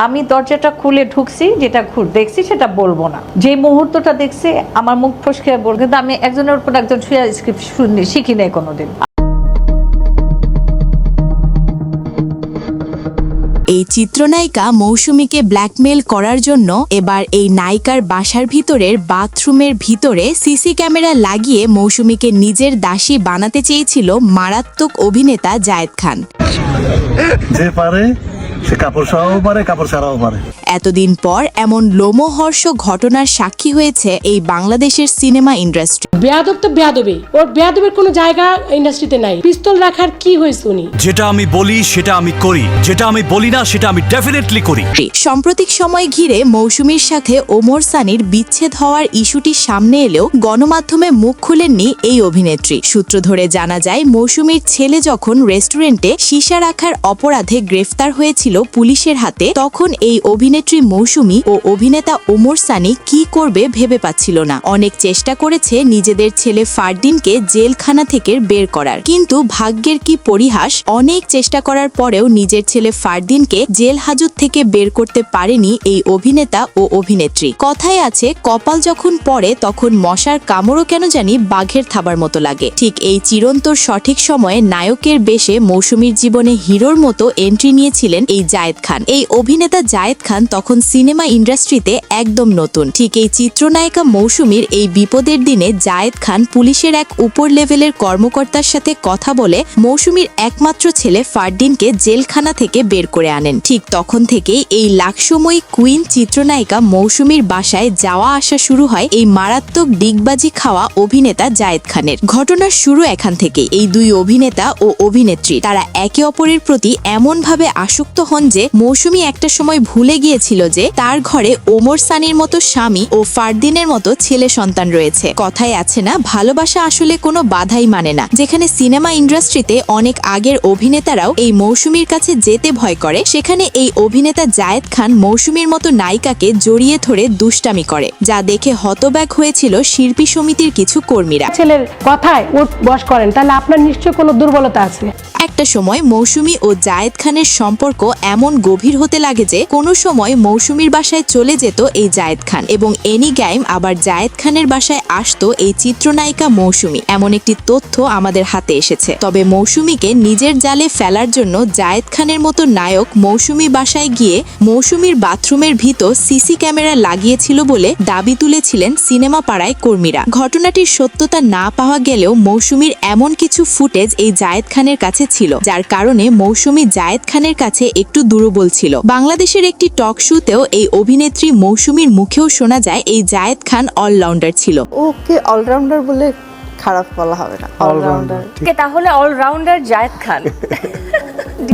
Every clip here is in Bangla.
আমি দরজাটা খুলে ঢুকছি, যেটা দেখছি সেটা বলবো না। যে মুহূর্তটা দেখছি আমার মুখ ফসকে বলবো, কিন্তু আমি একজনের উপর একজন শুয়ে স্ক্রিপ্ট শিখি নাই কোনোদিন। এই চিত্রনায়িকা মৌসুমীকে ব্ল্যাকমেল করার জন্য এবার এই নায়িকার বাসার ভিতরের বাথরুমের ভিতরে সিসি ক্যামেরা লাগিয়ে মৌসুমীকে নিজের দাসী বানাতে চেয়েছিল মারাত্মক অভিনেতা জায়েদ খান। যে পারে সে কাপড় সরাও পারে, কাপড় ছাড়াও পারে। এতদিন পর এমন লোমহর্ষ ঘটনার সাক্ষী হয়েছে এই বাংলাদেশের সিনেমা ইন্ডাস্ট্রি। বেয়াদব তো বেয়াদবই, ওর বেয়াদবের কোনো জায়গা ইন্ডাস্ট্রিতে নাই। পিস্তল রাখার কি হয়েছে উনি? যেটা আমি বলি সেটা আমি করি, যেটা আমি বলি না সেটা আমি ডেফিনেটলি করি। সাম্প্রতিক সময় ঘিরে মৌসুমীর সাথে ওমর সানির বিচ্ছেদ হওয়ার ইস্যুটি সামনে এলেও গণমাধ্যমে মুখ খুলেননি এই অভিনেত্রী। সূত্র ধরে জানা যায়, মৌসুমীর ছেলে যখন রেস্টুরেন্টে সীসা রাখার অপরাধে গ্রেফতার হয়েছিল পুলিশের হাতে, তখন এই অভিনেত্রী মৌসুমী ও অভিনেতা ওমর সানি কি করবে ভেবে পাচ্ছিল না। অনেক চেষ্টা করেছে নিজেদের ছেলে ফারদিনকে জেলখানা থেকে বের করার, কিন্তু ভাগ্যের কি পরিহাস, অনেক চেষ্টা করার পরেও নিজের ছেলে ফারদিনকে জেল হাজত থেকে বের করতে পারেনি এই অভিনেতা ও অভিনেত্রী। কথায় আছে, কপাল যখন পড়ে তখন মশার কামড়ও কেন জানি বাঘের থাবার মতো লাগে। ঠিক এই চিরন্তর সঠিক সময়ে নায়কের বেশে মৌসুমীর জীবনে হিরোর মতো এন্ট্রি নিয়েছিলেন এই জায়েদ খান। এই অভিনেতা জায়েদ খান তখন সিনেমা ইন্ডাস্ট্রিতে একদম নতুন। ঠিক এই চিত্রনায়িকা মৌসুমীর এই বিপদের দিনে জায়েদ খান পুলিশের এক উপর লেভেলের কর্মকর্তার সাথে কথা বলে মৌসুমীর একমাত্র ছেলে ফারদিনকে জেলখানা থেকে বের করে আনেন। ঠিক তখন থেকেই এই লাকসময়ী কুইন চিত্রনায়িকা মৌসুমীর বাসায় যাওয়া আসা শুরু হয় এই মারাত্মক ডিগবাজি খাওয়া অভিনেতা জায়েদ খানের। ঘটনার শুরু এখান থেকে। এই দুই অভিনেতা ও অভিনেত্রী তারা একে অপরের প্রতি এমনভাবে আসক্ত হন যে মৌসুমী একটা সময় ভুলে গিয়েছিল যে তার ঘরে ওমর সানির মতো স্বামী ও ফারদিনের মতো ছেলে সন্তান রয়েছে। কথায় আছে না, ভালোবাসা আসলে কোনো বাধাই মানে না। যেখানে সিনেমা ইন্ডাস্ট্রিতে অনেক আগের অভিনেতারাও এই মৌসুমীর কাছে যেতে ভয় করে, সেখানে এই অভিনেতা জায়েদ খান মৌসুমীর মতো নায়িকাকে জড়িয়ে ধরে দুষ্টামি করে, যা দেখে হতবাক হয়েছিল শিল্পী সমিতির কিছু কর্মীরা। ছেলের কথায় ওর বশ করেন, তাহলে আপনার নিশ্চয় কোনো দুর্বলতা আছে। একটা সময় মৌসুমী ও জায়েদ খানের সম্পর্ক এমন গভীর হতে লাগে যে কোনো সময় মৌসুমীর বাসায় চলে যেত এই জায়েদ খান, এবং এনি টাইম আবার জায়েদ খানের বাসায় আসতো এই চিত্রনায়িকা মৌসুমী। এমন একটি তথ্য আমাদের হাতে এসেছে। তবে মৌসুমীকে নিজের জালে ফেলার জন্য জায়েদ খানের মতো নায়ক মৌসুমী বাসায় গিয়ে মৌসুমীর বাথরুমের ভিতর সিসি ক্যামেরা লাগিয়েছিল বলে দাবি তুলেছিলেন সিনেমা পাড়ায় কর্মীরা। ঘটনাটির সত্যতা না পাওয়া গেলেও মৌসুমীর এমন কিছু ফুটেজ এই জায়েদ খানের কাছে ছিল, যার কারণে মৌসুমী জায়েদ খানের কাছে একটু দুর্বল ছিল। বাংলাদেশের একটি টক শোতেও এই অভিনেত্রী মৌসুমীর মুখেও শোনা যায় এই জায়েদ খান অলরাউন্ডার ছিল। ওকে অলরাউন্ডার বলে খারাপ বলা হবে না, অলরাউন্ডার। তাহলে অলরাউন্ডার জায়েদ খান।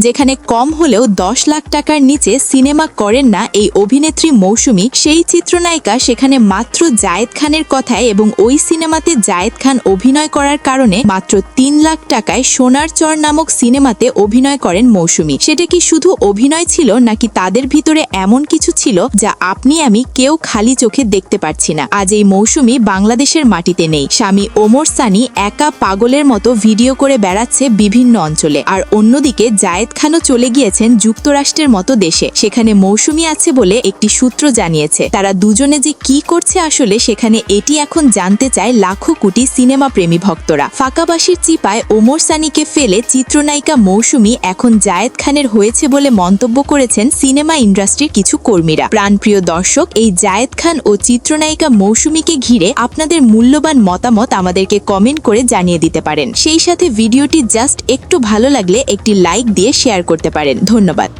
যেখানে কম হলেও 10 লাখ টাকার নিচে সিনেমা করেন না এই অভিনেত্রী মৌসুমী, সেই চিত্রনায়িকা সেখানে মাত্র জায়েদ খানের কথায় এবং ওই সিনেমাতে জায়েদ খান অভিনয় করার কারণে মাত্র 3 লাখ টাকায় সোনার চর নামক সিনেমাতে অভিনয় করেন মৌসুমী। সেটা কি শুধু অভিনয় ছিল, নাকি তাদের ভিতরে এমন কিছু ছিল যা আপনি আমি কেউ খালি চোখে দেখতে পাচ্ছি না? আজ এই মৌসুমী বাংলাদেশের মাটিতে নেই। স্বামী ওমর সানি একা পাগলের মতো ভিডিও করে বেড়াচ্ছে বিভিন্ন অঞ্চলে, আর অন্যদিকে জায়েদ খানও চলে গিয়েছেন যুক্তরাষ্ট্রের মতো দেশে। সেখানে মৌসুমী আছে বলে একটি সূত্র জানিয়েছে। তারা দুজনে যে কি করছে আসলে সেখানে, এটি এখন জানতে চায় লাখো কোটি সিনেমা প্রেমী ভক্তরা। ফাঁকাবাসীর চিপায় ওমর সানিকে ফেলে চিত্রনায়িকা মৌসুমী এখন জায়েদ খানের হয়েছে বলে মন্তব্য করেছেন সিনেমা ইন্ডাস্ট্রির কিছু কর্মীরা। প্রাণপ্রিয় দর্শক, এই জায়েদ খান ও চিত্রনায়িকা মৌসুমীকে ঘিরে আপনাদের মূল্যবান মতামত আমাদেরকে কমেন্ট করে জানিয়ে দিতে পারেন। সেই সাথে ভিডিওটি জাস্ট একটু ভালো লাগলে একটি লাইক দিয়ে শেয়ার করতে পারেন। ধন্যবাদ।